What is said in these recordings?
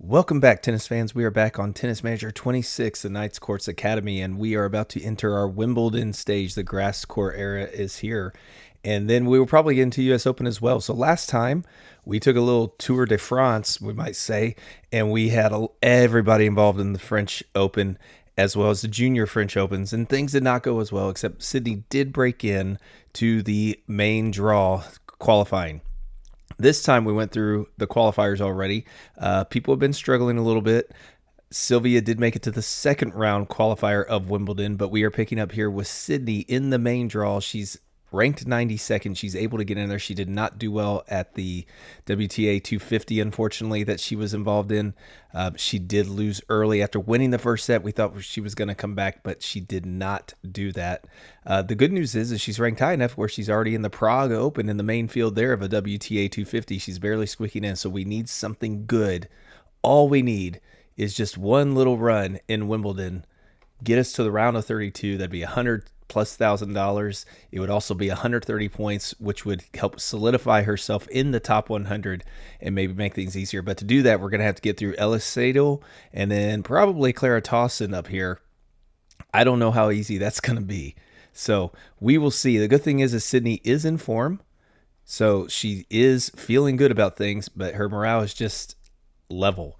Welcome back, tennis fans. We are back on Tennis Manager 26, the Knights Courts Academy, and we are about to enter our Wimbledon stage. The grass court era is here. And then we will probably get into US Open as well. So last time, we took a little Tour de France, we might say, and we had everybody involved in the French Open as well as the Junior French Opens, and things did not go as well, except Sydney did break in to the main draw qualifying. This time we went through the qualifiers already. People have been struggling a little bit. Sylvia did make it to the second round qualifier of Wimbledon, but we are picking up here with Sydney in the main draw. She's ranked 92nd. She's able to get in there. She did not do well at the WTA 250, unfortunately, that she was involved in. She did lose early after winning the first set. We thought she was going to come back, but she did not do that. The good news is she's ranked high enough where she's already in the Prague Open in the main field there of a WTA 250. She's barely squeaking in, so we need something good. All we need is just one little run in Wimbledon. Get us to the round of 32. That'd be $100,000+. It would also be 130 points, which would help solidify herself in the top 100 and maybe make things easier. But to do that, we're going to have to get through Ella Sadel and then probably Clara Tauson up here. I don't know how easy that's going to be. So we will see. The good thing is Sydney is in form. So she is feeling good about things, but her morale is just level.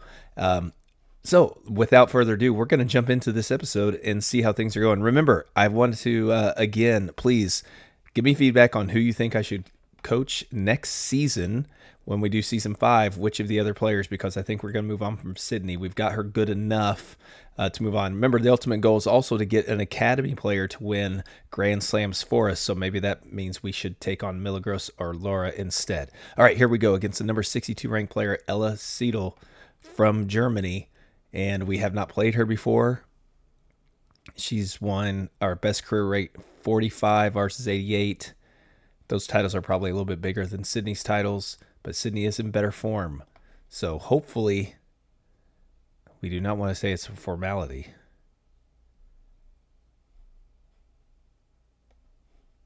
So without further ado, we're going to jump into this episode and see how things are going. Remember, I wanted to, again, please give me feedback on who you think I should coach next season when we do season 5, which of the other players, because I think we're going to move on from Sydney. We've got her good enough to move on. Remember, the ultimate goal is also to get an academy player to win Grand Slams for us. So maybe that means we should take on Milagros or Lara instead. All right, here we go against the number 62 ranked player, Ella Sadel from Germany. And we have not played her before. She's won our best career rate, 45 versus 88. Those titles are probably a little bit bigger than Sydney's titles, but Sydney is in better form. So hopefully, we do not want to say it's a formality.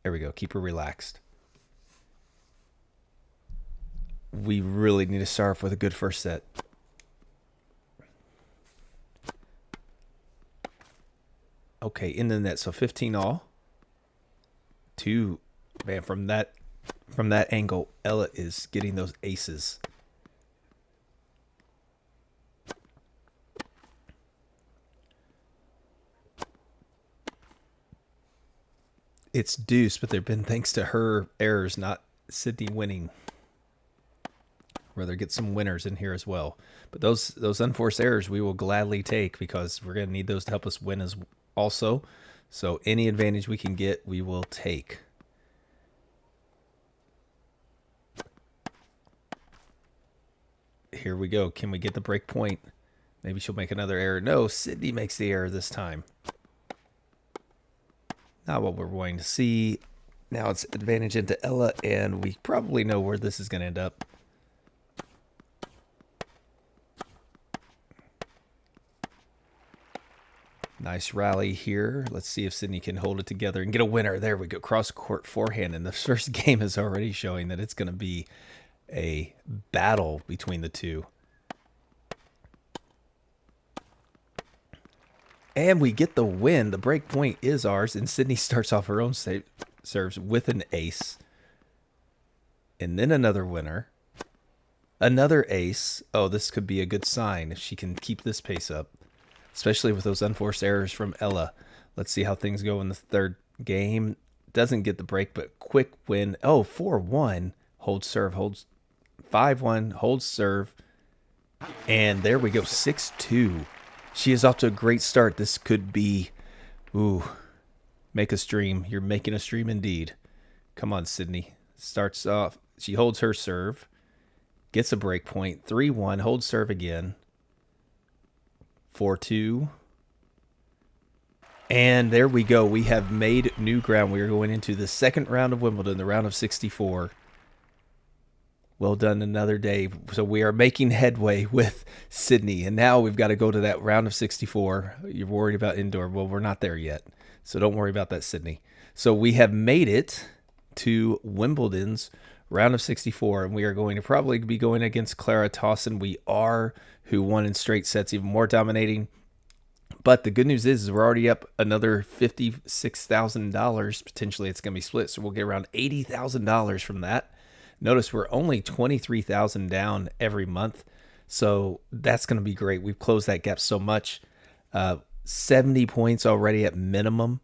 There we go. Keep her relaxed. We really need to start off with a good first set. Okay, in the net, so 15 all. Man, from that angle, Ella is getting those aces. It's deuce, but they've been thanks to her errors, not Sydney winning. Rather get some winners in here as well. But those unforced errors we will gladly take because we're going to need those to help us win as well. Also, so any advantage we can get, we will take. Here we go. Can we get the break point? Maybe she'll make another error. No, Sydney makes the error this time. Not what we're wanting to see. Now it's advantage into Ella, and we probably know where this is going to end up. Nice rally here. Let's see if Sydney can hold it together and get a winner. There we go. Cross-court forehand. And the first game is already showing that it's going to be a battle between the two. And we get the win. The break point is ours. And Sydney starts off her own serves with an ace. And then another winner. Another ace. Oh, this could be a good sign if she can keep this pace up. Especially with those unforced errors from Ella. Let's see how things go in the third game. Doesn't get the break, but quick win. Oh, 4-1. Holds serve. Holds 5-1. Holds serve. And there we go. 6-2. She is off to a great start. This could be... Ooh. Make a stream. You're making a stream indeed. Come on, Sydney. Starts off. She holds her serve. Gets a break point. 3-1. Holds serve again. 4-2. And there we go. We have made new ground. We are going into the second round of Wimbledon, the round of 64. Well done, another day. So we are making headway with Sydney. And now we've got to go to that round of 64. You're worried about indoor. Well, we're not there yet. So don't worry about that, Sydney. So we have made it to Wimbledon's Round of 64, and we are going to probably be going against Clara Towson. We are, who won in straight sets, even more dominating. But the good news is we're already up another $56,000. Potentially it's going to be split, so we'll get around $80,000 from that. Notice we're only $23,000 down every month, so that's going to be great. We've closed that gap so much. 70 points already at minimum.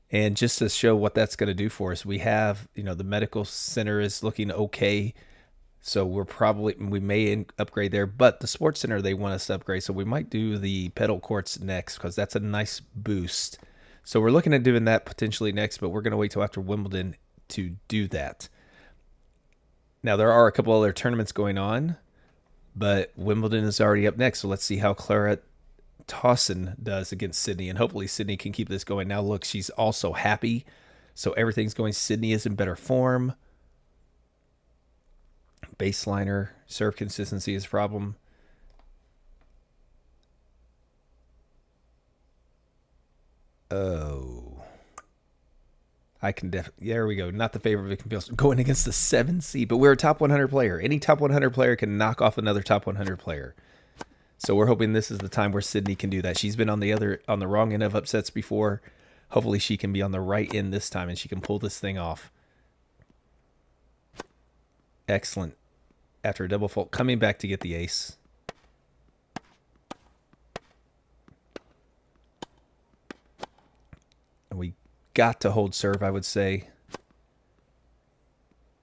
And just to show what that's going to do for us, we have, the medical center is looking okay. So we may upgrade there, but the sports center, they want us to upgrade. So we might do the pedal courts next because that's a nice boost. So we're looking at doing that potentially next, but we're going to wait till after Wimbledon to do that. Now there are a couple other tournaments going on, but Wimbledon is already up next. So let's see how Clara Towson does against Sydney, and hopefully Sydney can keep this going. Now look, she's also happy. So everything's going. Sydney is in better form. Baseliner, serve consistency is a problem. Oh. I can definitely, there we go. Not the favorite Vic Fields going against the 7 seed, but we're a top 100 player. Any top 100 player can knock off another top 100 player. So we're hoping this is the time where Sydney can do that. She's been on the wrong end of upsets before. Hopefully she can be on the right end this time and she can pull this thing off. Excellent. After a double fault, coming back to get the ace. And we got to hold serve, I would say.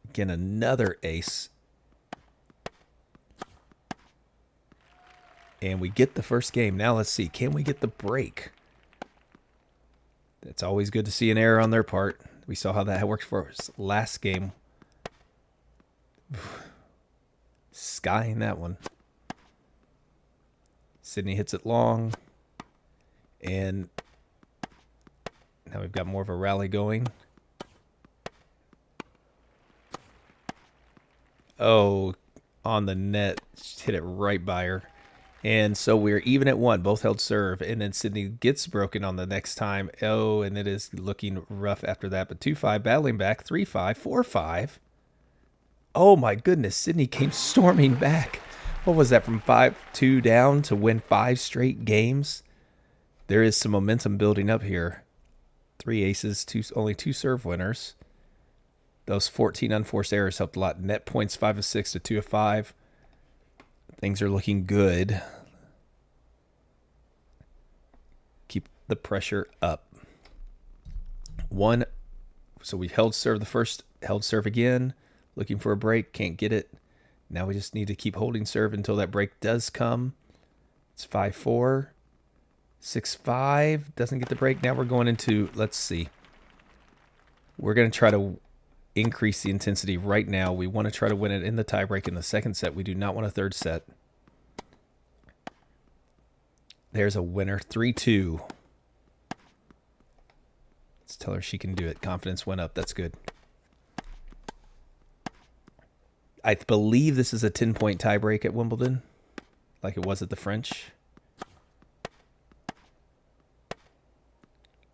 Again, another ace. And we get the first game. Now let's see. Can we get the break? It's always good to see an error on their part. We saw how that worked for us last game. Skying that one. Sydney hits it long. And now we've got more of a rally going. Oh, on the net. Just hit it right by her. And so we're even at 1. Both held serve. And then Sydney gets broken on the next time. Oh, and it is looking rough after that. But 2-5, battling back. 3-5, 4-5. Oh my goodness, Sydney came storming back. What was that, from 5-2 down to win 5 straight games? There is some momentum building up here. 3 aces, only 2 serve winners. Those 14 unforced errors helped a lot. Net points 5 of 6 to 2 of 5. Things are looking good. Keep the pressure up. 1. So we held serve the first, held serve again. Looking for a break, can't get it. Now we just need to keep holding serve until that break does come. It's 5-4. 6-5. Doesn't get the break. Now we're going into, let's see. We're going to try to increase the intensity right now. We want to try to win it in the tiebreak in the second set. We do not want a third set. There's a winner. 3-2. Let's tell her she can do it. Confidence went up. That's good. I believe this is a 10-point tiebreak at Wimbledon, like it was at the French.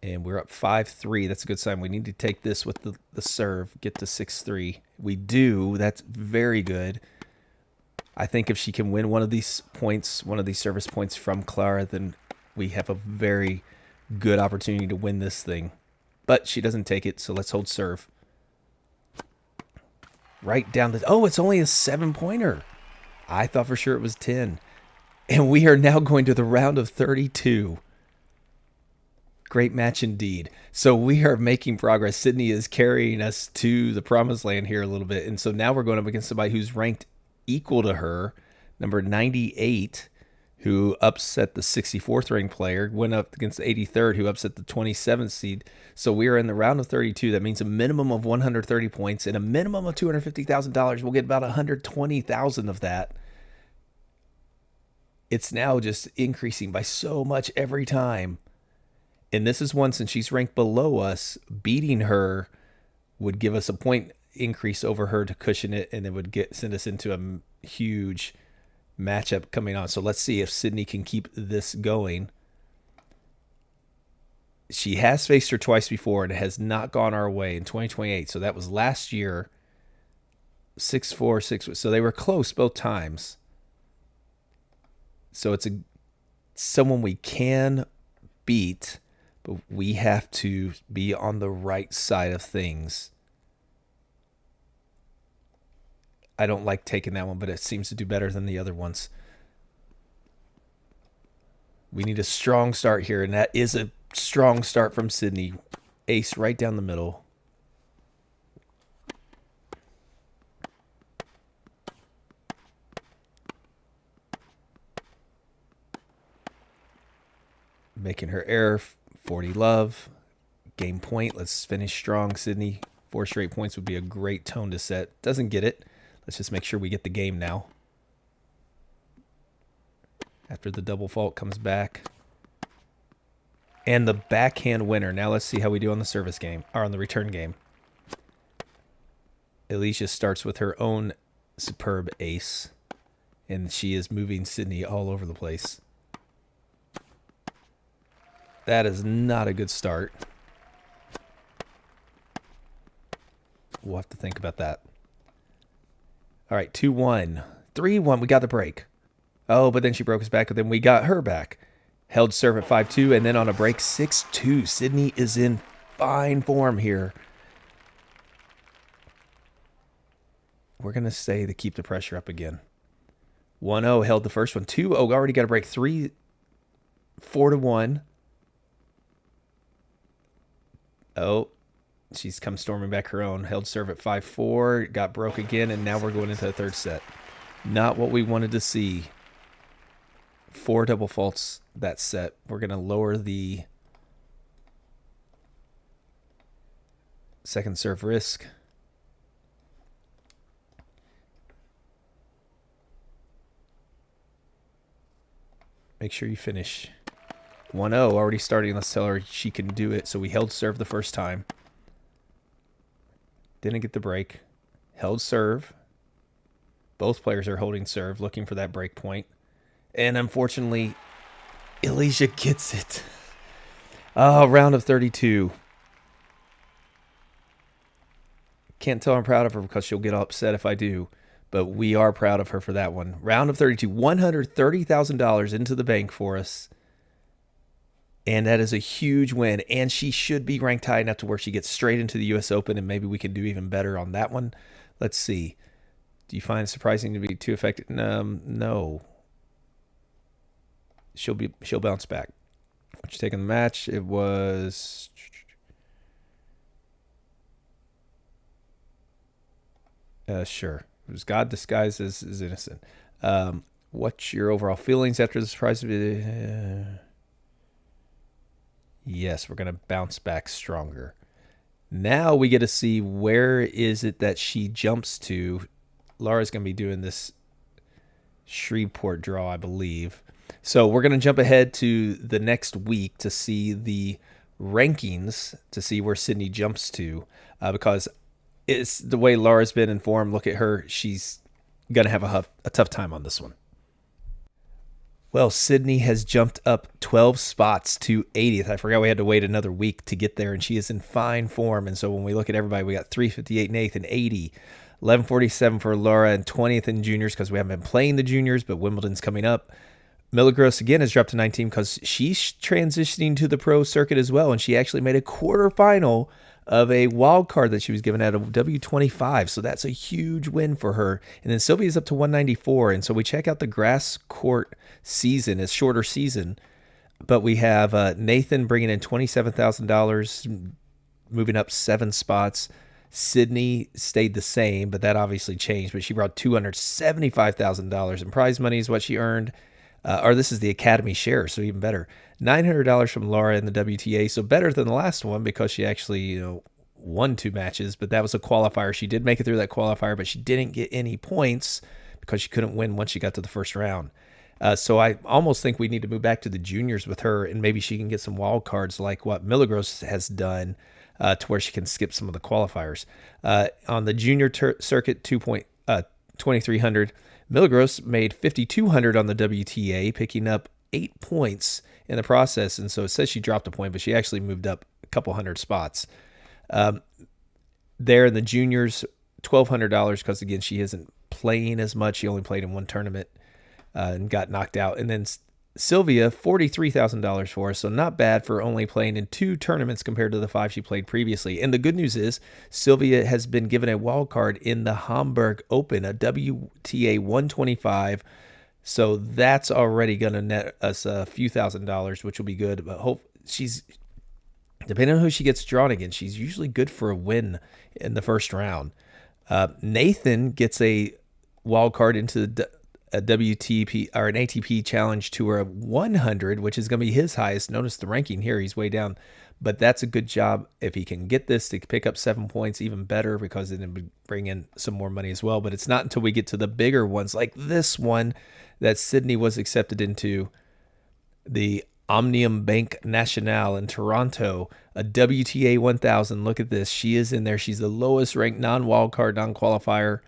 And we're up 5-3. That's a good sign. We need to take this with the serve, get to 6-3. We do. That's very good. I think if she can win one of these points, one of these service points from Clara, then we have a very good opportunity to win this thing. But she doesn't take it, so let's hold serve. Right down the... Oh, it's only a 7-pointer. I thought for sure it was 10. And we are now going to the round of 32. Great match indeed. So we are making progress. Sydney is carrying us to the promised land here a little bit. And so now we're going up against somebody who's ranked equal to her, number 98, who upset the 64th ranked player, went up against the 83rd, who upset the 27th seed. So we are in the round of 32. That means a minimum of 130 points and a minimum of $250,000. We'll get about 120,000 of that. It's now just increasing by so much every time. And this is one, since she's ranked below us, beating her would give us a point increase over her to cushion it, and it would send us into a huge matchup coming on. So let's see if Sydney can keep this going. She has faced her twice before, and it has not gone our way in 2028. So that was last year. 6-4, 6. So they were close both times. So it's someone we can beat, but we have to be on the right side of things. I don't like taking that one, but it seems to do better than the other ones. We need a strong start here, and that is a strong start from Sydney. Ace right down the middle. Making her error. 40 love. Game point. Let's finish strong, Sydney. 4 straight points would be a great tone to set. Doesn't get it. Let's just make sure we get the game now. After the double fault comes back. And the backhand winner. Now let's see how we do on the service game, or on the return game. Alicia starts with her own superb ace. And she is moving Sydney all over the place. That is not a good start. We'll have to think about that. All right, 2-1. 3-1, we got the break. Oh, but then she broke us back, but then we got her back. Held serve at 5-2, and then on a break, 6-2. Sydney is in fine form here. We're going to say to keep the pressure up again. 1-0, held the first one. 2-0, already got a break. 4-1. Oh, she's come storming back her own. Held serve at 5-4. Got broke again, and now we're going into the third set. Not what we wanted to see. 4 double faults that set. We're going to lower the second serve risk. Make sure you finish. 1-0, already starting. Let's tell her she can do it. So we held serve the first time. Didn't get the break. Held serve. Both players are holding serve, looking for that break point. And unfortunately, Alicia gets it. Oh, round of 32. Can't tell I'm proud of her because she'll get upset if I do. But we are proud of her for that one. Round of 32. $130,000 into the bank for us. And that is a huge win. And she should be ranked high enough to where she gets straight into the U.S. Open. And maybe we can do even better on that one. Let's see. Do you find it surprising to be too effective? No. She'll bounce back. She's taking the match. It was sure. It was God disguised as innocent. What's your overall feelings after the surprise? Yes, we're going to bounce back stronger. Now we get to see where is it that she jumps to. Lara's going to be doing this Shreveport draw, I believe. So we're going to jump ahead to the next week to see the rankings, to see where Sydney jumps to, because it's the way Lara's been informed. Look at her. She's going to have a tough time on this one. Well, Sydney has jumped up 12 spots to 80th. I forgot we had to wait another week to get there, and she is in fine form. And so when we look at everybody, we got 358 in 8th and 80. 1147 for Lara and 20th in juniors because we haven't been playing the juniors, but Wimbledon's coming up. Milagros again has dropped to 19 because she's transitioning to the pro circuit as well, and she actually made a quarterfinal of a wild card that she was given out of W25, so that's a huge win for her. And then Sylvia's up to 194, and so we check out the grass court season, it's shorter season, but we have Nathan bringing in $27,000, moving up 7 spots. Sydney stayed the same, but that obviously changed, but she brought $275,000 in prize money is what she earned. Or this is the Academy share, so even better. $900 from Lara in the WTA, so better than the last one because she actually won 2 matches, but that was a qualifier. She did make it through that qualifier, but she didn't get any points because she couldn't win once she got to the first round. So I almost think we need to move back to the juniors with her, and maybe she can get some wild cards like what Milagros has done to where she can skip some of the qualifiers. On the junior circuit, 2,300. Milagros made 5,200 on the WTA, picking up 8 points in the process. And so it says she dropped a point, but she actually moved up a couple hundred spots. There in the juniors, $1,200 because, again, she isn't playing as much. She only played in one tournament and got knocked out. And then Sylvia, $43,000 for us, so not bad for only playing in 2 tournaments compared to the 5 she played previously. And the good news is Sylvia has been given a wild card in the Prague Open, a WTA 125. So that's already going to net us a few $1,000s, which will be good. But she's, depending on who she gets drawn against, she's usually good for a win in the first round. Nathan gets a wild card into a WTP or an ATP Challenge Tour 100, which is going to be his highest. Notice the ranking here; he's way down, but that's a good job. If he can get this to pick up 7 points, even better, because it would bring in some more money as well. But it's not until we get to the bigger ones, like this one that Sydney was accepted into, the Omnium Bank National in Toronto, a WTA 1000. Look at this. She is in there. She's the lowest ranked non-wildcard, non-qualifier.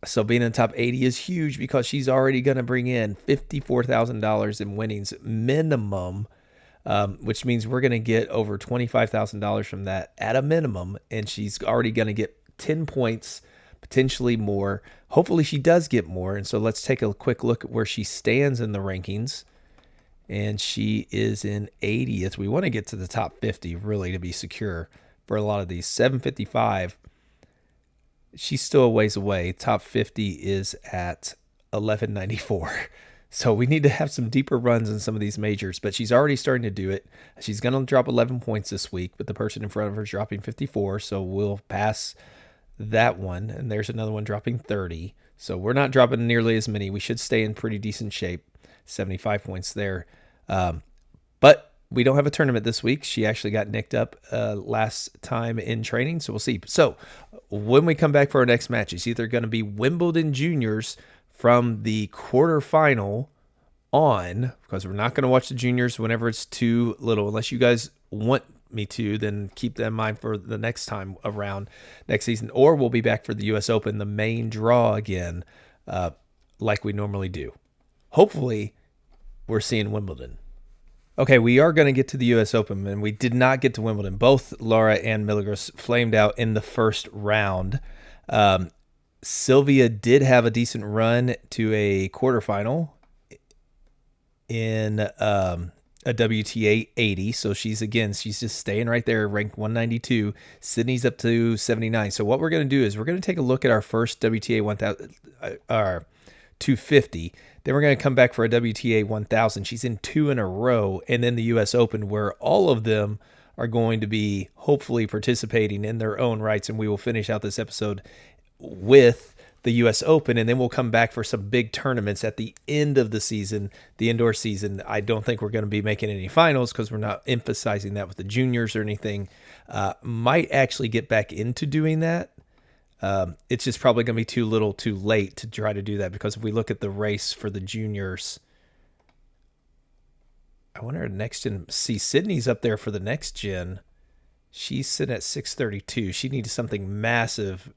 So being in the top 80 is huge because she's already going to bring in $54,000 in winnings minimum, which means we're going to get over $25,000 from that at a minimum. And she's already going to get 10 points, potentially more. Hopefully she does get more. And so let's take a quick look at where she stands in the rankings. And she is in 80th. We want to get to the top 50 really to be secure for a lot of these. 755. She's still a ways away. Top 50 is at 1194. So we need to have some deeper runs in some of these majors, but she's already starting to do it. She's going to drop 11 points this week, but the person in front of her is dropping 54. So we'll pass that one. And there's another one dropping 30. So we're not dropping nearly as many. We should stay in pretty decent shape. 75 points there. But we don't have a tournament this week. She actually got nicked up last time in training, so we'll see. So when we come back for our next match, it's either going to be Wimbledon Juniors from the quarterfinal on, because we're not going to watch the juniors whenever it's too little. Unless you guys want me to, then keep that in mind for the next time around next season. Or we'll be back for the U.S. Open, the main draw again, like we normally do. Hopefully, we're seeing Wimbledon. Okay, we are going to get to the U.S. Open, and we did not get to Wimbledon. Both Lara and Milagros flamed out in the first round. Sylvia did have a decent run to a quarterfinal in a WTA 80, so she's just staying right there, ranked 192. Sydney's up to 79. So what we're going to do is we're going to take a look at our first WTA 1000, 250. Then we're going to come back for a WTA 1000. She's in 2 in a row. And then the U.S. Open, where all of them are going to be hopefully participating in their own rights. And we will finish out this episode with the U.S. Open. And then we'll come back for some big tournaments at the end of the season, the indoor season. I don't think we're going to be making any finals because we're not emphasizing that with the juniors or anything. Might actually get back into doing that. It's just probably going to be too little too late to try to do that, because if we look at the race for the juniors, I wonder next gen. See, Sydney's up there for the next gen. She's sitting at 632. She needs something massive,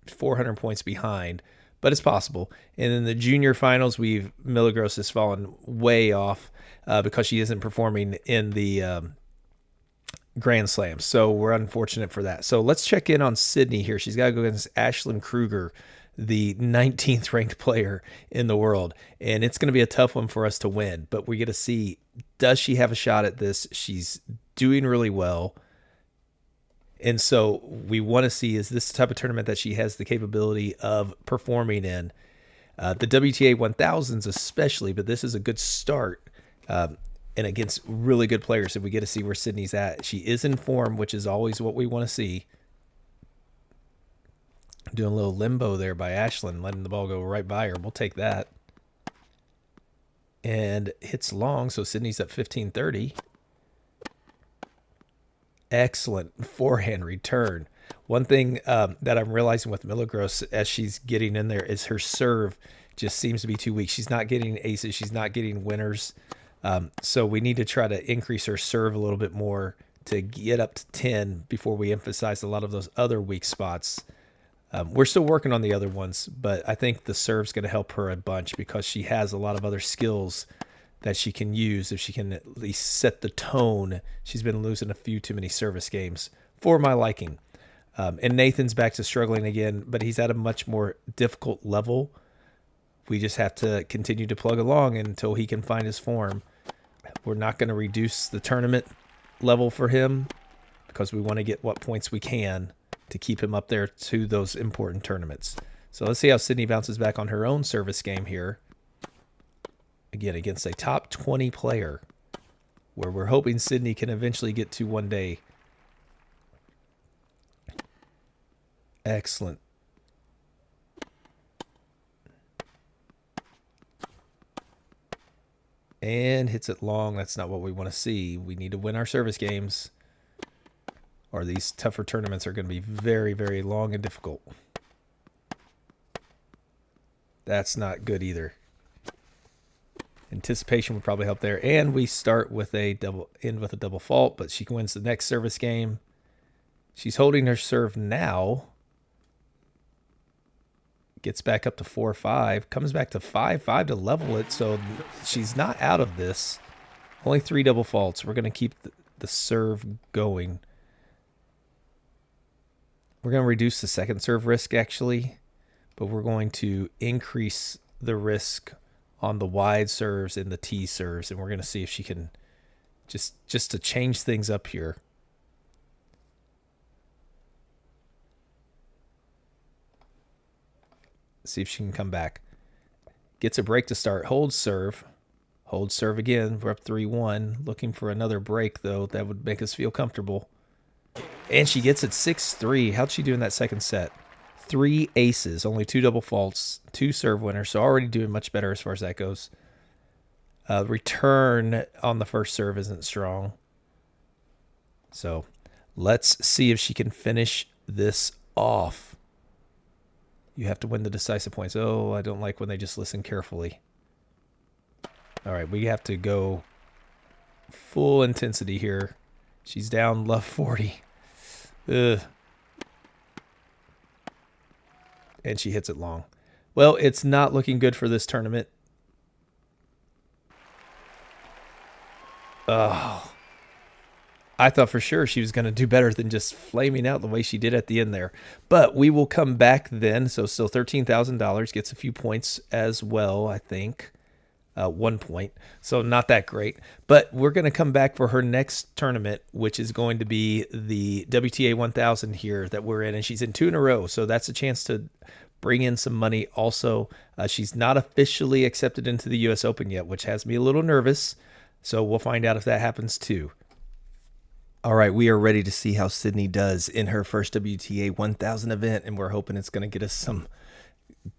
400 points behind, but it's possible. And in the junior finals, Milagros has fallen way off because she isn't performing in the Grand Slam. So we're unfortunate for that. So let's check in on Sydney here. She's got to go against Ashlyn Kruger, the 19th ranked player in the world. And it's going to be a tough one for us to win, but we get to see, does she have a shot at this? She's doing really well. And so we want to see, is this the type of tournament that she has the capability of performing in? The WTA 1000s especially, but this is a good start. And against really good players, if we get to see where Sydney's at. She is in form, which is always what we want to see. Doing a little limbo there by Ashlyn, letting the ball go right by her. We'll take that. And hits long, so Sydney's up 15-30. Excellent forehand return. One thing that I'm realizing with Milagros as she's getting in there is her serve just seems to be too weak. She's not getting aces. She's not getting winners. So we need to try to increase her serve a little bit more to get up to 10 before we emphasize a lot of those other weak spots. We're still working on the other ones, but I think the serve's going to help her a bunch because she has a lot of other skills that she can use if she can at least set the tone. She's been losing a few too many service games for my liking. And Nathan's back to struggling again, but he's at a much more difficult level. We just have to continue to plug along until he can find his form. We're not going to reduce the tournament level for him because we want to get what points we can to keep him up there to those important tournaments. So let's see how Sydney bounces back on her own service game here. Again, against a top 20 player where we're hoping Sydney can eventually get to one day. Excellent. And hits it long. That's not what we want to see. We need to win our service games, or these tougher tournaments are going to be very, very long and difficult. That's not good either. Anticipation would probably help there. And we start with a double fault, but she wins the next service game. She's holding her serve now. Gets back up to 4-5. Comes back to 5-5 to level it. So she's not out of this. Only 3 double faults. We're going to keep the serve going. We're going to reduce the second serve risk, actually. But we're going to increase the risk on the wide serves and the T serves. And we're going to see if she can just to change things up here. See if she can come back. Gets a break to start. Holds serve. Holds serve again. We're up 3-1. Looking for another break, though. That would make us feel comfortable. And she gets it 6-3. How'd she do in that second set? 3 aces. Only 2 double faults. 2 serve winners. So already doing much better as far as that goes. Return on the first serve isn't strong. So let's see if she can finish this off. You have to win the decisive points. Oh, I don't like when they just listen carefully. All right, we have to go full intensity here. She's down love 40. Ugh. And she hits it long. Well, it's not looking good for this tournament. Oh. I thought for sure she was going to do better than just flaming out the way she did at the end there. But we will come back then. So still $13,000. Gets a few points as well, I think. 1 point. So not that great. But we're going to come back for her next tournament, which is going to be the WTA 1000 here that we're in. And she's in 2 in a row. So that's a chance to bring in some money. Also, she's not officially accepted into the U.S. Open yet, which has me a little nervous. So we'll find out if that happens too. All right, we are ready to see how Sydney does in her first WTA 1000 event, and we're hoping it's going to get us some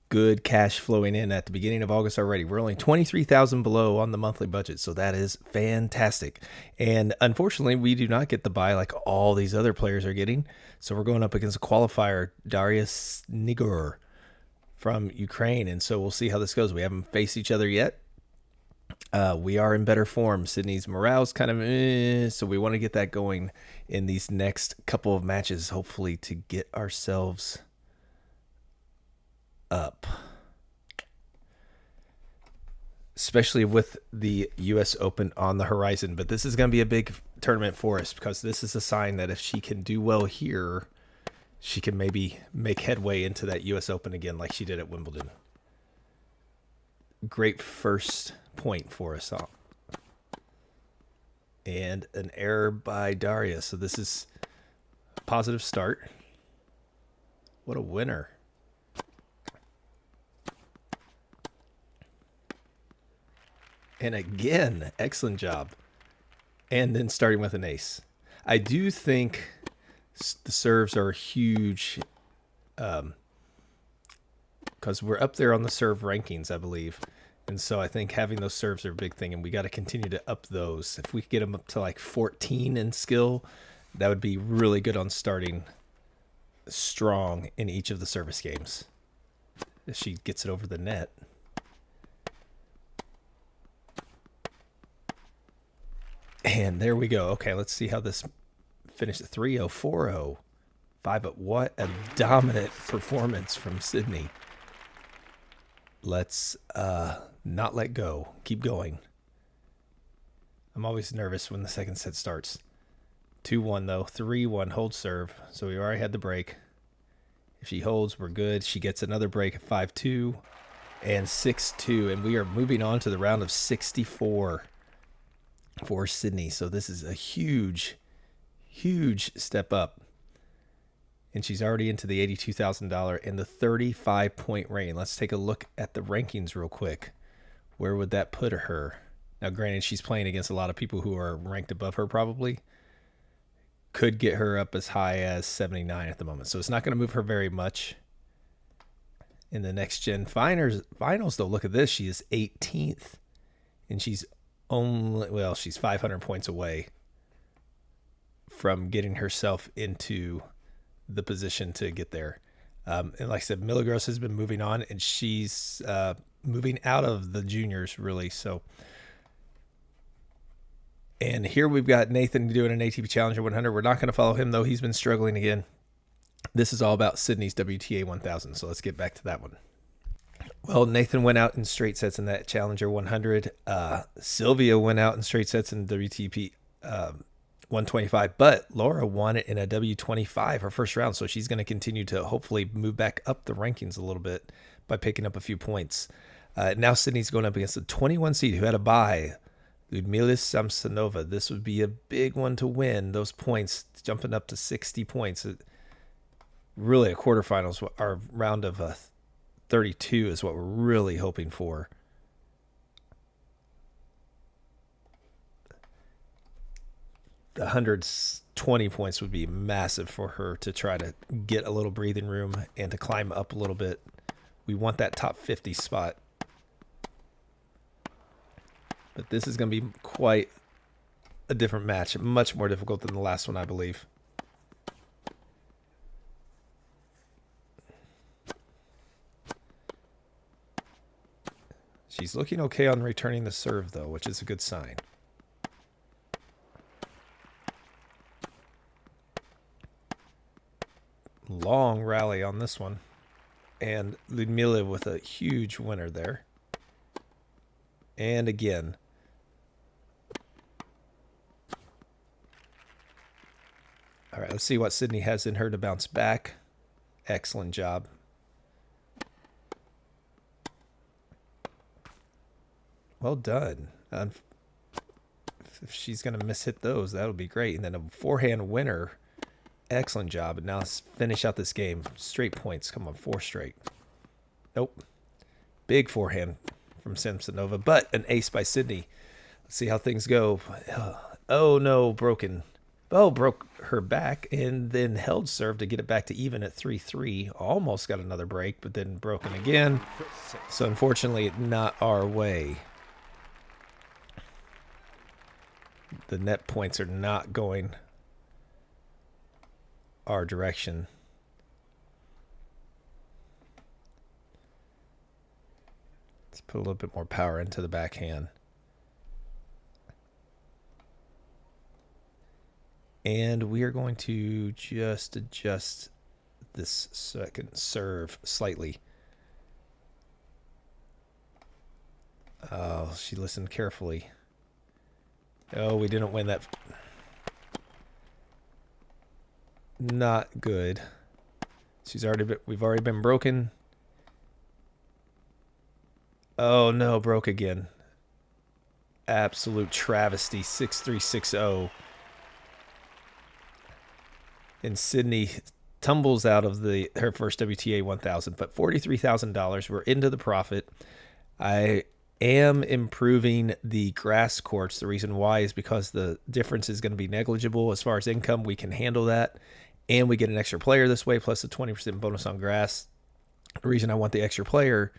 good cash flowing in at the beginning of August already. We're only $23,000 below on the monthly budget, so that is fantastic. And unfortunately, we do not get the buy like all these other players are getting. So we're going up against a qualifier, Darius Nigor from Ukraine, and so we'll see how this goes. We haven't faced each other yet. We are in better form. Sydney's morale's kind of so we want to get that going in these next couple of matches, hopefully, to get ourselves up. Especially with the U.S. Open on the horizon. But this is going to be a big tournament for us because this is a sign that if she can do well here, she can maybe make headway into that U.S. Open again like she did at Wimbledon. Great first point for us all. And an error by Daria. So this is a positive start. What a winner. And again, excellent job. And then starting with an ace. I do think the serves are huge because we're up there on the serve rankings, I believe. And so I think having those serves are a big thing, and we got to continue to up those. If we could get them up to like 14 in skill, that would be really good on starting strong in each of the service games. If she gets it over the net. And there we go. Okay, let's see how this finished. 3-0, 4-0, 5-0. What a dominant performance from Sydney. Let's not let go. Keep going. I'm always nervous when the second set starts. 2-1 though. 3-1 hold serve. So we already had the break. If she holds, we're good. She gets another break at 5-2 and 6-2. And we are moving on to the round of 64 for Sydney. So this is a huge, huge step up. And she's already into the $82,000 and the 35-point range. Let's take a look at the rankings real quick. Where would that put her? Now, granted, she's playing against a lot of people who are ranked above her probably. Could get her up as high as 79 at the moment. So it's not going to move her very much. In the next gen finals, though, look at this. She is 18th. And she's she's 500 points away from getting herself into the position to get there. And like I said, Milagros has been moving on, and she's moving out of the juniors, really. So, and here we've got Nathan doing an ATP Challenger 100. We're not going to follow him, though. He's been struggling again. This is all about Sydney's WTA 1000, so let's get back to that one. Well, Nathan went out in straight sets in that Challenger 100. Sylvia went out in straight sets in WTP 125, but Lara won it in a W25 her first round, so she's going to continue to hopefully move back up the rankings a little bit by picking up a few points. Now Sydney's going up against a 21 seed who had a bye, Ludmila Samsonova. This would be a big one to win. Those points jumping up to 60 points. Really, a quarterfinals, our round of 32 is what we're really hoping for. The 120 points would be massive for her to try to get a little breathing room and to climb up a little bit. We want that top 50 spot. But this is going to be quite a different match. Much more difficult than the last one, I believe. She's looking okay on returning the serve, though, which is a good sign. Long rally on this one. And Ludmila with a huge winner there. And again. All right, let's see what Sydney has in her to bounce back. Excellent job. Well done. If she's going to miss-hit those, that'll be great. And then a forehand winner. Excellent job. And now let's finish out this game. Straight points. Come on, 4 straight. Nope. Big forehand from Samsonova, but an ace by Sydney. Let's see how things go. Oh, no, broken. Oh, broke her back and then held serve to get it back to even at 3-3. Almost got another break, but then broken again. So unfortunately, not our way. The net points are not going our direction. Let's put a little bit more power into the backhand. And we are going to just adjust this second serve slightly. Oh, she listened carefully. Oh, we didn't win that. Not good. We've already been broken. Oh no, broke again. Absolute travesty. 6-3, 6-0. And Sydney tumbles out of her first WTA 1000, but $43,000. We're into the profit. I am improving the grass courts. The reason why is because the difference is going to be negligible as far as income. We can handle that, and we get an extra player this way, plus a 20% bonus on grass. The reason I want the extra player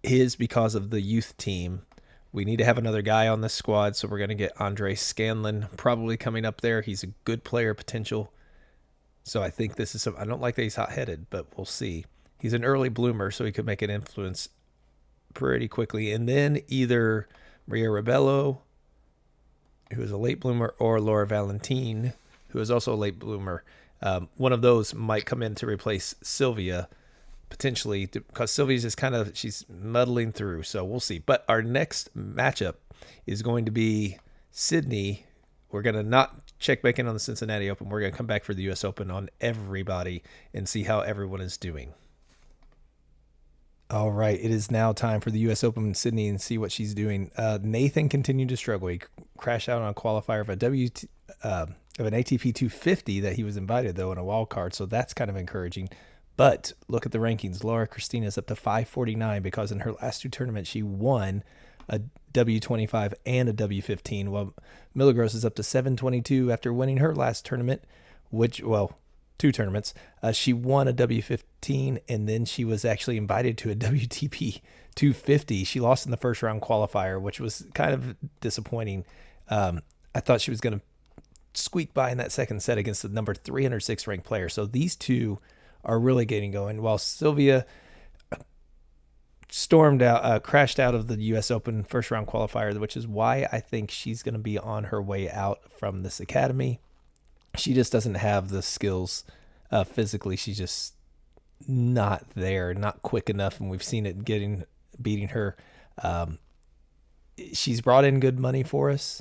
is because of the youth team. We need to have another guy on this squad, so we're going to get Andre Scanlon probably coming up there. He's a good player potential. So I think this is I don't like that he's hot-headed, but we'll see. He's an early bloomer, so he could make an influence pretty quickly. And then either Maria Rebello, who is a late bloomer, or Laura Valentine, who is also a late bloomer. One of those might come in to replace Sylvia, potentially, because Sylvia's just she's muddling through. So we'll see. But our next matchup is going to be Sydney we're going to not check back in on the Cincinnati Open. We're going to come back for the U.S. Open on everybody and see how everyone is doing. All right, it is now time for the U.S. Open in Sydney and see what she's doing. Nathan continued to struggle. He crashed out on a qualifier of an ATP 250 that he was invited, though, in a wild card, so that's kind of encouraging. But look at the rankings. Laura Christina is up to 549 because in her last two tournaments she won a W25 and a W15, while Milagros is up to 722 after winning her last tournament, two tournaments. She won a W15, and then she was actually invited to a WTP 250. She lost in the first round qualifier, which was kind of disappointing. I thought she was going to squeak by in that second set against the number 306 ranked player. So these two are really getting going, while Sylvia crashed out of the U.S. Open first round qualifier, which is why I think she's going to be on her way out from this academy. She just doesn't have the skills physically. She's just not there, not quick enough, and we've seen it beating her. She's brought in good money for us,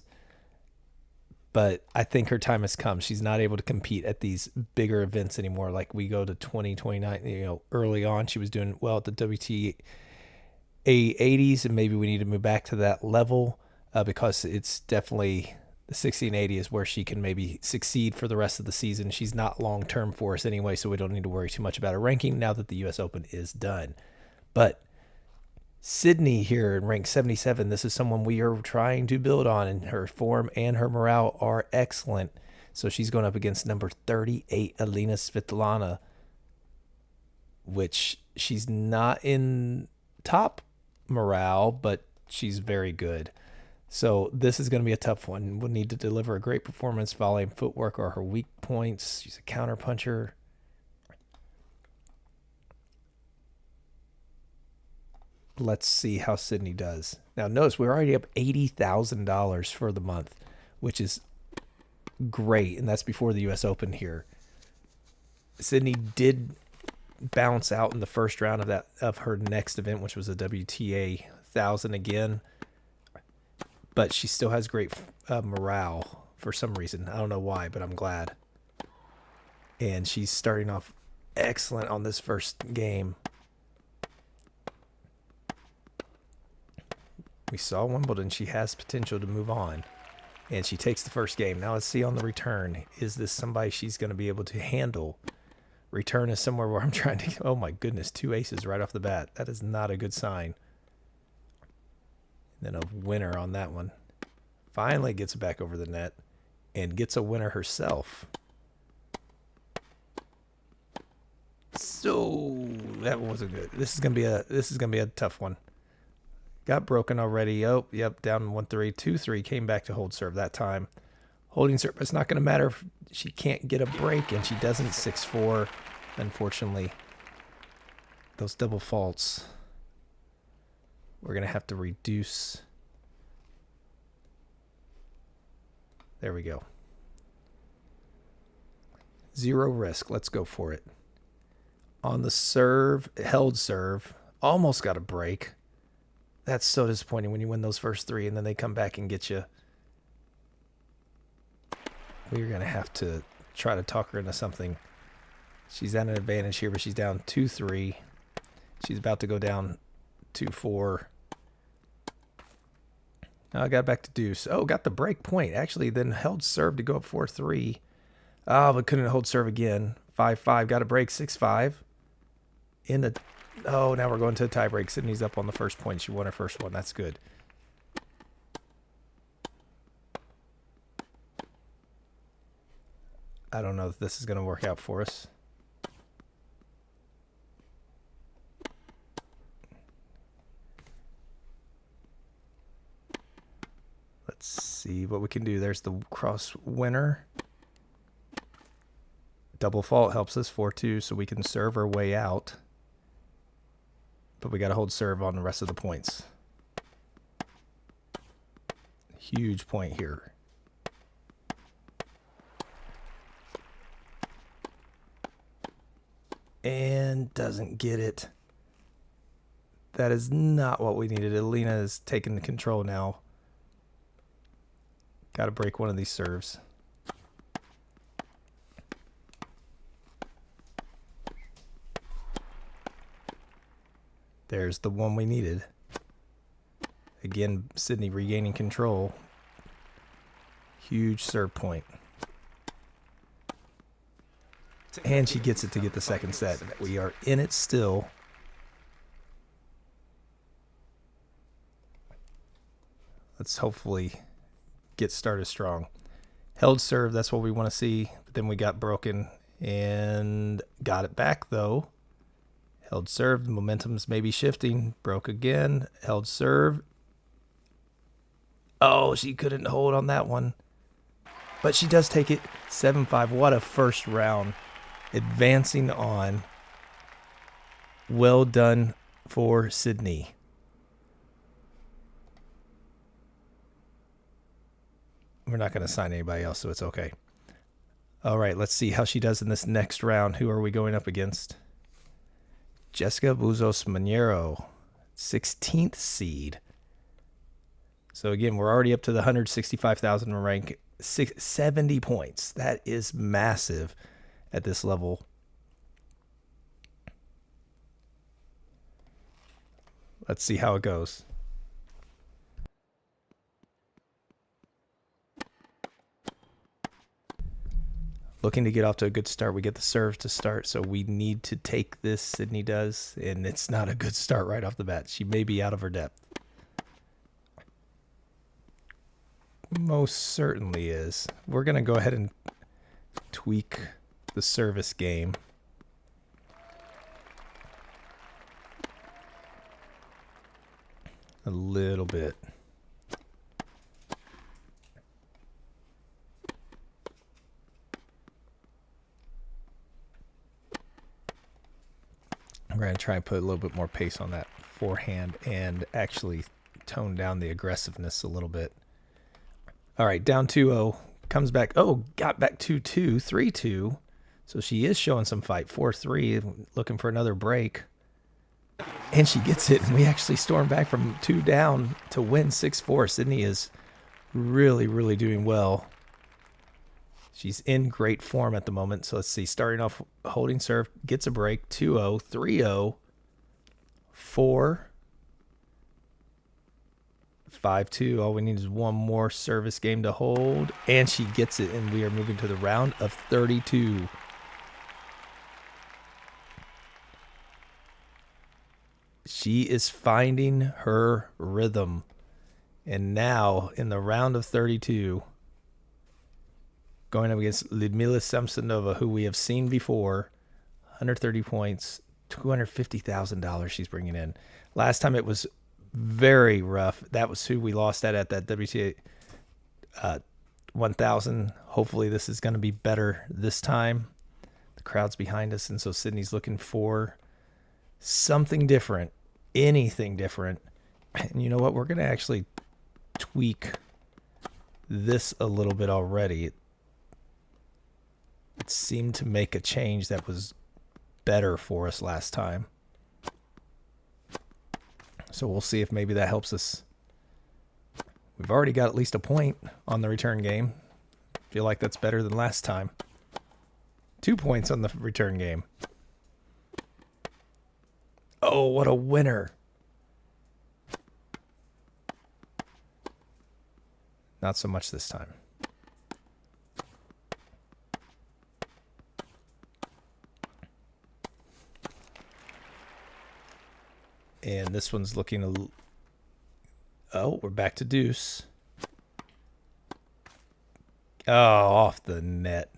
but I think her time has come. She's not able to compete at these bigger events anymore. Like we go to 2029, early on she was doing well at the WTA 80s, and maybe we need to move back to that level because it's definitely the 1680 is where she can maybe succeed for the rest of the season. She's not long-term for us anyway, so we don't need to worry too much about her ranking now that the U.S. Open is done. But Sydney here in rank 77, this is someone we are trying to build on, and her form and her morale are excellent. So she's going up against number 38, Alina Svitolina, which she's not in top morale, but she's very good. So this is going to be a tough one. We'll need to deliver a great performance. Volley and footwork are her weak points. She's a counter puncher. Let's see how Sydney does. Now notice we're already up $80,000 for the month, which is great, and that's before the U.S. Open here. Sydney did bounce out in the first round of her next event, which was a WTA 1000 again. But she still has great morale for some reason. I don't know why, but I'm glad. And she's starting off excellent on this first game. We saw Wimbledon. She has potential to move on. And she takes the first game. Now let's see on the return. Is this somebody she's going to be able to handle? Return is somewhere where I'm trying to... Oh my goodness, 2 aces right off the bat. That is not a good sign. Then a winner on that one. Finally gets it back over the net and gets a winner herself. So that wasn't good. This is gonna be a tough one. Got broken already. Oh, yep, down 1-3, 2-3. Came back to hold serve that time. Holding serve, but it's not gonna matter if she can't get a break, and she doesn't. 6-4. Unfortunately, those double faults. We're going to have to reduce. There we go. Zero risk. Let's go for it. On the serve, held serve, almost got a break. That's so disappointing when you win those first three and then they come back and get you. We're going to have to try to talk her into something. She's at an advantage here, but she's down 2-3. She's about to go down 2-4. Now I got back to deuce. Oh, got the break point. Actually, then held serve to go up 4-3. Oh, but couldn't hold serve again. 5-5. Got a break. 6-5. Oh, now we're going to a tie break. Sydney's up on the first point. She won her first one. That's good. I don't know if this is going to work out for us. Let's see what we can do. There's the cross winner. Double fault helps us 4-2, so we can serve our way out. But we got to hold serve on the rest of the points. Huge point here. And doesn't get it. That is not what we needed. Alina is taking the control now. Got to break one of these serves. There's the one we needed. Again, Sydney regaining control. Huge serve point. And she gets it to get the second set. We are in it still. Let's hopefully get started strong. Held serve, that's what we want to see. But then we got broken and got it back though. Held serve, the momentum's maybe shifting. Broke again. Held serve. Oh, she couldn't hold on that one. But she does take it 7-5. What a first round. Advancing on. Well done for Sydney. We're not going to sign anybody else, so it's okay. All right, let's see how she does in this next round. Who are we going up against? Jessica Buzos Manero, 16th seed. So again, we're already up to the 165,000 rank, 70 points. That is massive at this level. Let's see how it goes. Looking to get off to a good start. We get the serve to start, so we need to take this. Sydney does, and it's not a good start right off the bat. She may be out of her depth. Most certainly is. We're going to go ahead and tweak the service game. A little bit. We're going to try and put a little bit more pace on that forehand and actually tone down the aggressiveness a little bit. All right, down 2-0. Comes back. Oh, got back 2-2, 3-2. So she is showing some fight. 4-3, looking for another break. And she gets it, and we actually storm back from 2 down to win 6-4. Sydney is really, really doing well. She's in great form at the moment. So let's see. Starting off holding serve, gets a break. 2-0, 3-0, 4, 5-2. All we need is one more service game to hold. And she gets it, and we are moving to the round of 32. She is finding her rhythm. And now, in the round of 32, going up against Lyudmila Samsonova, who we have seen before. 130 points, $250,000 she's bringing in. Last time it was very rough. That was who we lost at that WTA 1000. Hopefully this is going to be better this time. The crowd's behind us, and so Sydney's looking for something different, anything different. And you know what? We're going to actually tweak this a little bit already. It seemed to make a change that was better for us last time. So we'll see if maybe that helps us. We've already got at least a point on the return game. Feel like that's better than last time. 2 points on the return game. Oh, what a winner. Not so much this time. And this one's looking oh, we're back to deuce. Oh, off the net.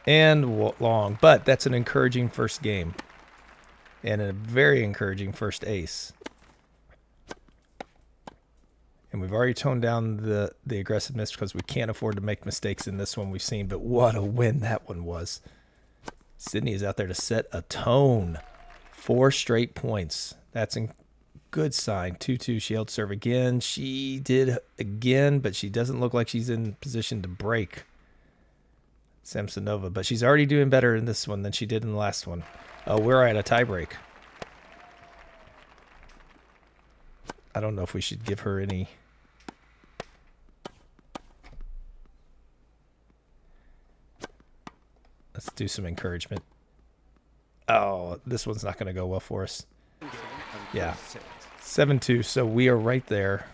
And long. But that's an encouraging first game. And a very encouraging first ace. And we've already toned down the aggressiveness because we can't afford to make mistakes in this one we've seen. But what a win that one was. Sydney is out there to set a tone. 4 straight points. That's a good sign. 2-2. She held serve again. She did again, but she doesn't look like she's in position to break Samsonova. But she's already doing better in this one than she did in the last one. Oh, we're at a tiebreak. I don't know if we should give her any Let's do some encouragement. Oh, this one's not going to go well for us. Yeah. 7-2, so we are right there.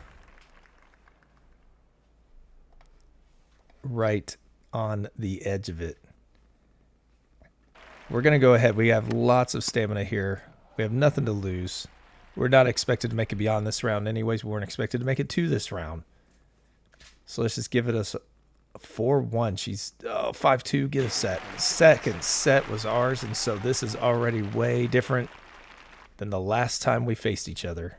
Right on the edge of it. We're going to go ahead. We have lots of stamina here. We have nothing to lose. We're not expected to make it beyond this round anyways. We weren't expected to make it to this round. So let's just give it a 4-1. She's 5-2. Get a set. Second set was ours, and so this is already way different than the last time we faced each other.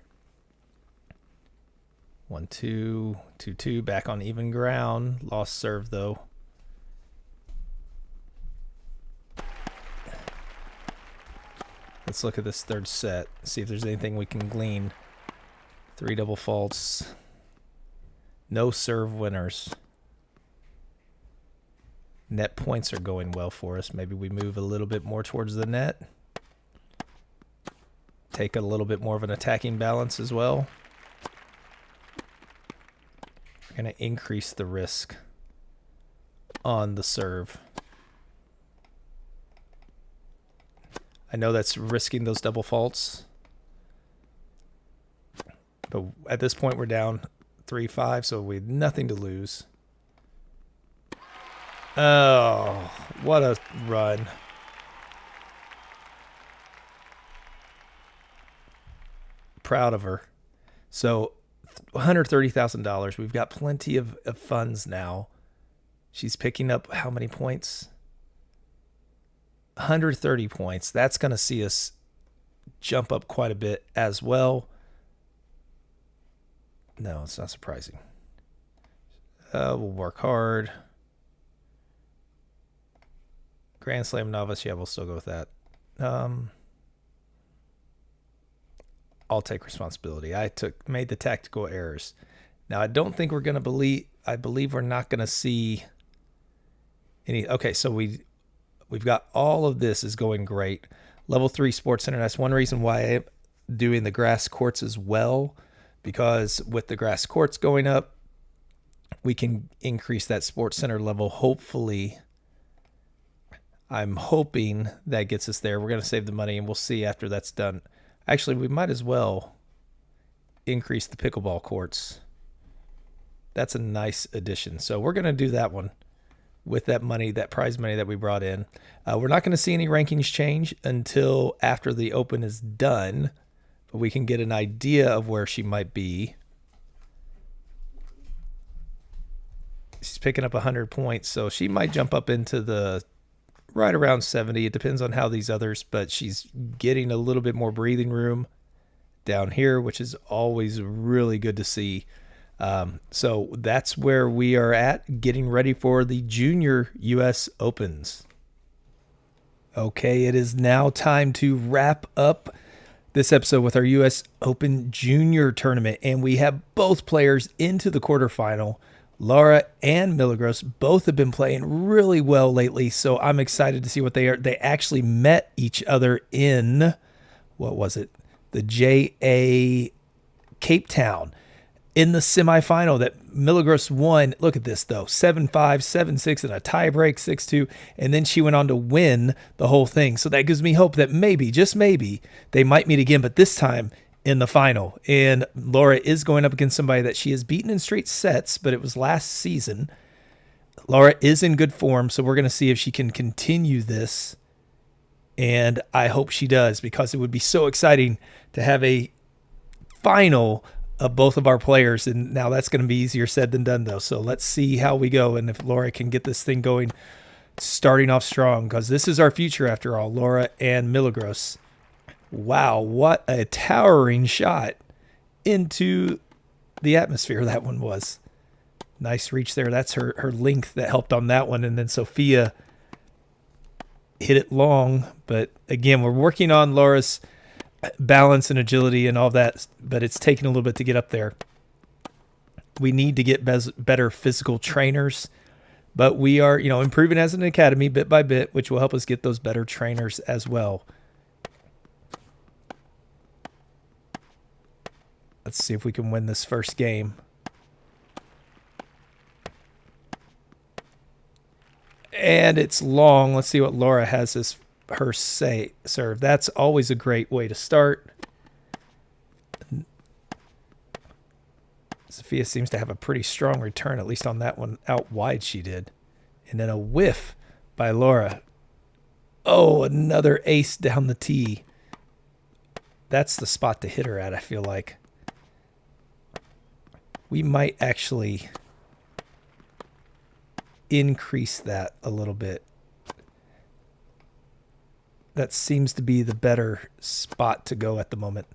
1-2, 2-2. Back on even ground. Lost serve though. Let's look at this third set. See if there's anything we can glean. 3 double faults. No serve winners. Net points are going well for us. Maybe we move a little bit more towards the net. Take a little bit more of an attacking balance as well. We're going to increase the risk on the serve. I know that's risking those double faults. But at this point, we're down 3-5, so we have nothing to lose. Oh, what a run. Proud of her. So $130,000. We've got plenty of funds now. She's picking up how many points? 130 points. That's going to see us jump up quite a bit as well. No, it's not surprising. We'll work hard. Grand Slam novice. Yeah, we'll still go with that. I'll take responsibility. I made the tactical errors. Now, I don't think we're going to I believe we're not going to see any. Okay, so we've got all of this is going great. Level 3 Sports Center. That's one reason why I'm doing the grass courts as well, because with the grass courts going up, we can increase that Sports Center level. Hopefully, I'm hoping that gets us there. We're going to save the money, and we'll see after that's done. Actually, we might as well increase the pickleball courts. That's a nice addition. So we're going to do that one with that money, that prize money that we brought in. We're not going to see any rankings change until after the Open is done, but we can get an idea of where she might be. She's picking up 100 points, so she might jump up into the right around 70. It depends on how these others, but she's getting a little bit more breathing room down here, which is always really good to see. So that's where we are at, getting ready for the Junior U.S. Opens. Okay, it is now time to wrap up this episode with our U.S. Open Junior Tournament, and we have both players into the quarterfinal. Lara and Milagros both have been playing really well lately, so I'm excited to see what they are. They actually met each other in, what was it? The JA Cape Town in the semifinal that Milagros won. Look at this, though. 7-5, 7-6, and a tiebreak, 6-2, and then she went on to win the whole thing. So that gives me hope that maybe, just maybe, they might meet again, but this time in the final. And Lara is going up against somebody that she has beaten in straight sets, but it was last season. Lara is in good form, so we're going to see if she can continue this. And I hope she does, because it would be so exciting to have a final of both of our players. And now that's going to be easier said than done, though. So let's see how we go and if Lara can get this thing going, starting off strong, because this is our future after all, Lara and Milagros. Wow, what a towering shot into the atmosphere that one was. Nice reach there. That's her length that helped on that one. And then Sophia hit it long. But again, we're working on Lara's balance and agility and all that, but it's taken a little bit to get up there. We need to get better physical trainers, but we are, improving as an academy bit by bit, which will help us get those better trainers as well. Let's see if we can win this first game. And it's long. Let's see what Lara has as her serve. That's always a great way to start. Sophia seems to have a pretty strong return, at least on that one out wide she did. And then a whiff by Lara. Oh, another ace down the tee. That's the spot to hit her at, I feel like. We might actually increase that a little bit. That seems to be the better spot to go at the moment.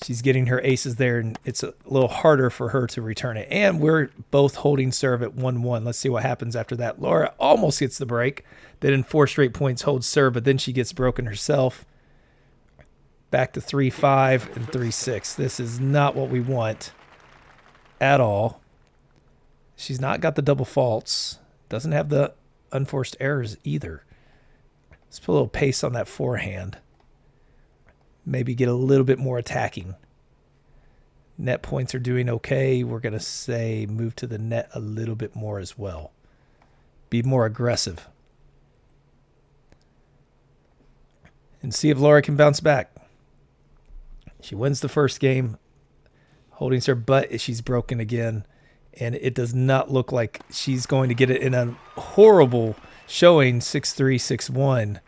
She's getting her aces there, and it's a little harder for her to return it. And we're both holding serve at 1-1. Let's see what happens after that. Lara almost gets the break. Then in 4 straight points holds serve, but then she gets broken herself. Back to 3-5 and 3-6. This is not what we want at all. She's not got the double faults. Doesn't have the unforced errors either. Let's put a little pace on that forehand. Maybe get a little bit more attacking. Net points are doing okay. We're going to say move to the net a little bit more as well. Be more aggressive. And see if Lara can bounce back. She wins the first game, holding serve, but she's broken again. And it does not look like she's going to get it in a horrible showing, 6-3, 6-1.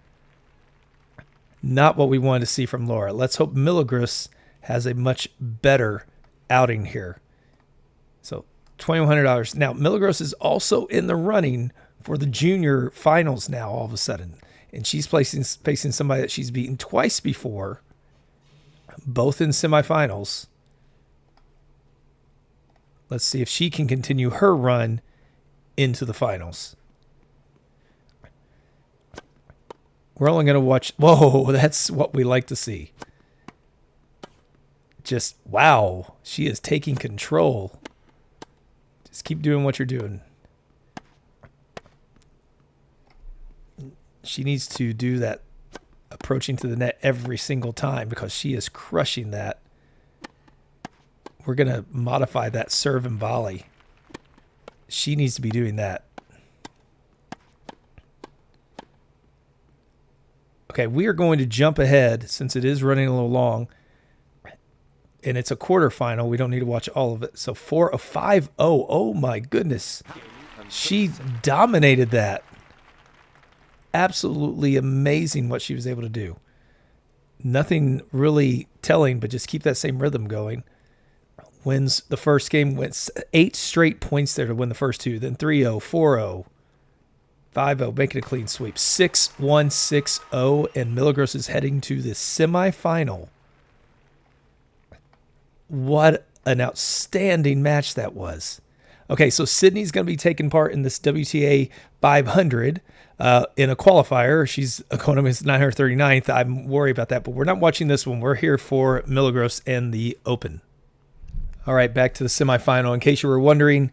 Not what we wanted to see from Lara. Let's hope Milagros has a much better outing here. So $2,100. Now, Milagros is also in the running for the junior finals now all of a sudden. And she's facing somebody that she's beaten twice before, both in semifinals. Let's see if she can continue her run into the finals. We're only going to watch. Whoa, that's what we like to see. Just, wow, she is taking control. Just keep doing what you're doing. She needs to do that approaching to the net every single time because she is crushing that. We're going to modify that serve and volley. She needs to be doing that. Okay, we are going to jump ahead since it is running a little long. And it's a quarterfinal. We don't need to watch all of it. So 5-0. Oh, my goodness. She dominated that. Absolutely amazing what she was able to do. Nothing really telling, but just keep that same rhythm going. Wins the first game. Went 8 straight points there to win the first 2. Then 3-0, 4-0. 5-0, making a clean sweep. 6-1, 6-0, and Milagros is heading to the semifinal. What an outstanding match that was. Okay, so Sydney's going to be taking part in this WTA 500 in a qualifier. She's going to miss 939th. I'm worried about that, but we're not watching this one. We're here for Milagros and the Open. All right, back to the semifinal. In case you were wondering,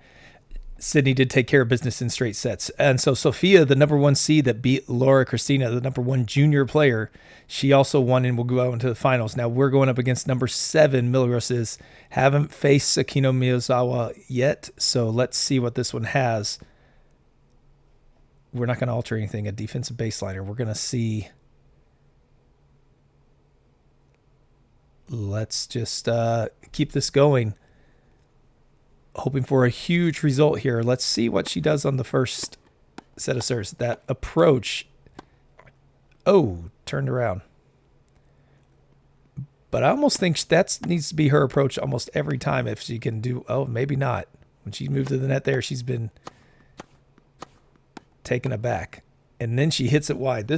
Sydney did take care of business in straight sets. And so Sophia, the number 1 seed that beat Lara Cristina, the number 1 junior player, she also won and will go out into the finals. Now we're going up against number 7, Milagros. Haven't faced Sakino Miyazawa yet, so let's see what this one has. We're not going to alter anything. A defensive baseliner. We're going to see. Let's just keep this going. Hoping for a huge result here. Let's see what she does on the first set of serves. That approach. Oh, turned around. But I almost think that needs to be her approach almost every time if she can do. Oh, maybe not. When she moved to the net there, she's been taken aback. And then she hits it wide.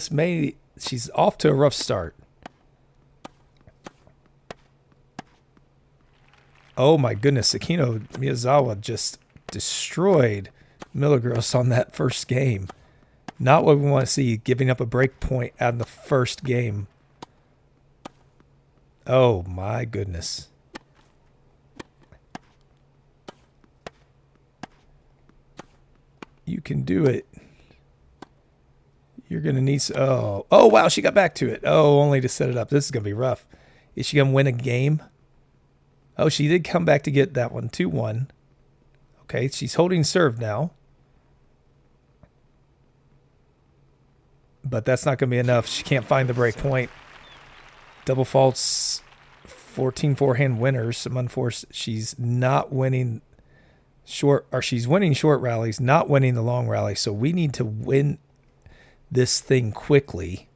She's off to a rough start. Oh my goodness, Sakino Miyazawa just destroyed Milagros on that first game. Not what we want to see, giving up a break point out of the first game. Oh my goodness. You can do it. You're going to need... Oh, wow, she got back to it. Oh, only to set it up. This is going to be rough. Is she going to win a game? Oh, she did come back to get that one, 2-1. Okay, she's holding serve now. but that's not going to be enough. She can't find the break point. Double faults, 14 forehand winners. Some unforced. She's not winning she's winning short rallies, not winning the long rally. So we need to win this thing quickly.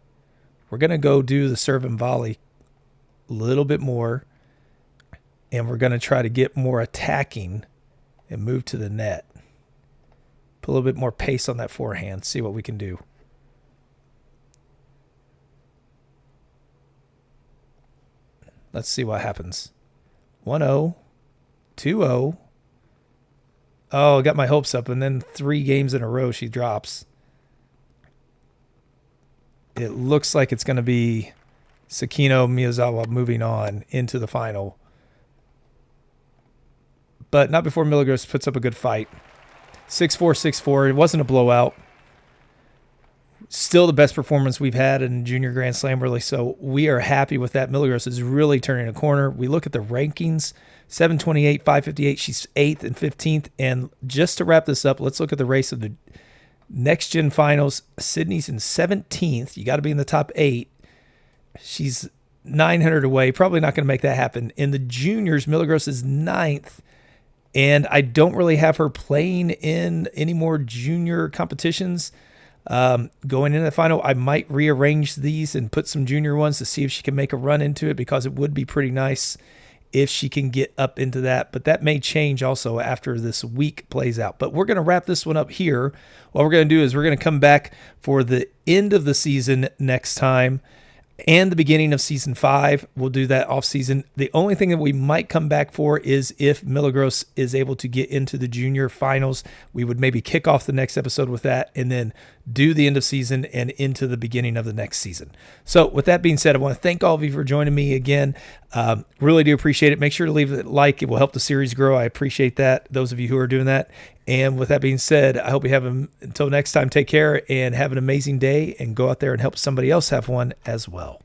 We're going to go do the serve and volley a little bit more, and we're going to try to get more attacking and move to the net. Put a little bit more pace on that forehand, see what we can do. Let's see what happens. 1-0, 2-0. Oh, I got my hopes up, and then 3 games in a row she drops. It looks like it's going to be Sakino Miyazawa moving on into the final. But not before Milagros puts up a good fight. 6-4, 6-4. It wasn't a blowout. Still the best performance we've had in Junior Grand Slam, really. So we are happy with that. Milagros is really turning a corner. We look at the rankings. 728, 558. She's 8th and 15th. And just to wrap this up, let's look at the race of the next gen finals. Sydney's in 17th. You got to be in the top 8. She's 900 away. Probably not going to make that happen. In the juniors, Milagros is 9th. And I don't really have her playing in any more junior competitions. Going into the final, I might rearrange these and put some junior ones to see if she can make a run into it, because it would be pretty nice if she can get up into that. But that may change also after this week plays out. But we're going to wrap this one up here. What we're going to do is we're going to come back for the end of the season next time and the beginning of season 5. We'll do that off season. The only thing that we might come back for is if Milagros is able to get into the junior finals. We would maybe kick off the next episode with that and then do the end of season and into the beginning of the next season. So with that being said, I want to thank all of you for joining me again. Really do appreciate it. Make sure to leave a like. It will help the series grow. I appreciate that, those of you who are doing that. And with that being said, I hope you have until next time, take care and have an amazing day, and go out there and help somebody else have one as well.